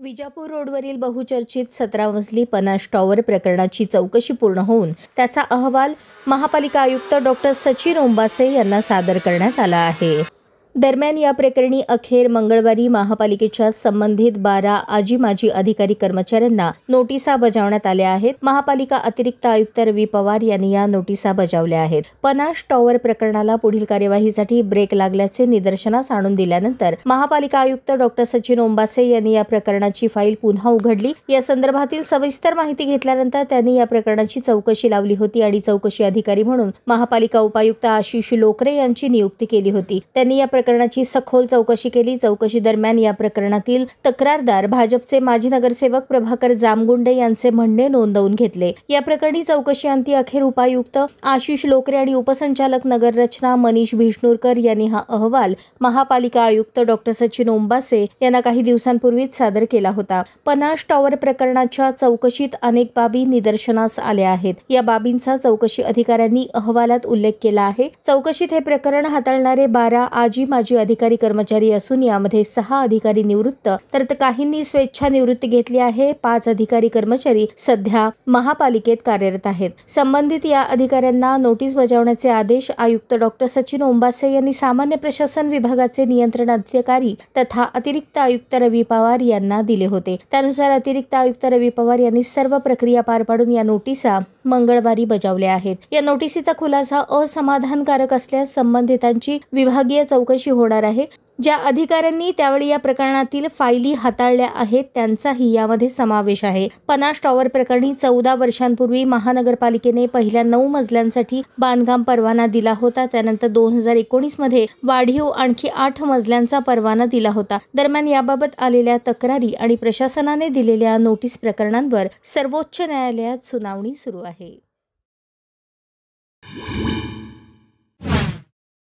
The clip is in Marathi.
विजापूर रोडवरील बहुचर्चित 17 मजली पनाश टॉवर प्रकरणाची चौकशी पूर्ण होऊन त्याचा अहवाल महापालिका आयुक्त डॉक्टर सचिन ओंबासे यांना सादर करण्यात आला आहे। दरम्यान या प्रकरणी अखेर मंगळवारी महापालिकेच्या संबंधित 12 आजी-माजी अधिकारी कर्मचाऱ्यांना नोटिसा बजावण्यात आल्या आहेत। महापालिका अतिरिक्त आयुक्त रवी पवार यांनी या नोटिसा बजावल्या आहेत। पनाश टॉवर प्रकरणाला पुढील कार्यवाहीसाठी ब्रेक लागल्याचे निदर्शनास आणून दिल्यानंतर महापालिका आयुक्त डॉक्टर सचिन ओंबासे यांनी या प्रकरणाची फाईल पुन्हा उघडली। या संदर्भातील सविस्तर माहिती घेतल्यानंतर त्यांनी या प्रकरणाची चौकशी लावली होती आणि चौकशी अधिकारी म्हणून महापालिका उपायुक्त आशिष लोकरे यांची नियुक्ती केली होती। त्यांनी या प्रकरणाची सखोल चौकशी केली। चौकशी दरम्यान या प्रकरणातील तक्रारदार भाजपचे माजी नगरसेवक प्रभाकर जामगुंडे यांचे म्हणणे नोंदवून घेतले। या प्रकरणी चौकशी अंती अखेर उपायुक्त आशिष लोकरे आणि उपसंचालक नगररचना मनीष भिष्णुरकर यांनी हा अहवाल महापालिका आयुक्त डॉक्टर सचिन ओंबासे यांना काही दिवसांपूर्वीच सादर केला होता। पनाश टॉवर प्रकरणाच्या चौकशीत अनेक बाबी निदर्शनास आल्या आहेत। या बाबींचा चौकशी अधिकाऱ्यांनी अहवालात उल्लेख केला आहे। चौकशीत हे प्रकरण हाताळणारे 12 आजी-माजी अधिकारी कर्मचारी असून यामध्ये 6 अधिकारी निवृत्त तर काहींनी स्वेच्छा निवृत्ती घेतली आहे। 5 अधिकारी कर्मचारी सध्या महापालिकेत कार्यरत आहेत। संबंधित या अधिकाऱ्यांना नोटीस बजावण्याचे आदेश आयुक्त डॉक्टर सचिन ओंबासे यांनी सामान्य प्रशासन विभागाचे नियंत्रण अधिकारी तथा अतिरिक्त आयुक्त रवी पवार यांना दिले होते। त्यानुसार अतिरिक्त आयुक्त रवी पवार यांनी सर्व प्रक्रिया पार पाडून या नोटिसा मंगळवारी बजावल्या आहेत। या नोटिसीचा खुलासा असमाधानकारक असल्यास संबंधितांची विभागीय चौकशी होणार आहे। ज्या अधिकाऱ्यांनी त्यावेळी या प्रकरणातील फायली हाताळल्या आहेत त्यांचाही यामध्ये समावेश आहे। पनाश टॉवर प्रकरणी 14 वर्षांपूर्वी महानगरपालिकेने पहिल्या 9 मजल्यांसाठी बांधकाम परवाना दिला होता। त्यानंतर 2019 मध्ये वाढीव आणखी 8 मजल्यांचा परवाना दिला होता। दरम्यान याबाबत आलेल्या तक्रारी आणि प्रशासनाने दिलेल्या नोटीस प्रकरणांवर सर्वोच्च न्यायालयात सुनावणी सुरू आहे।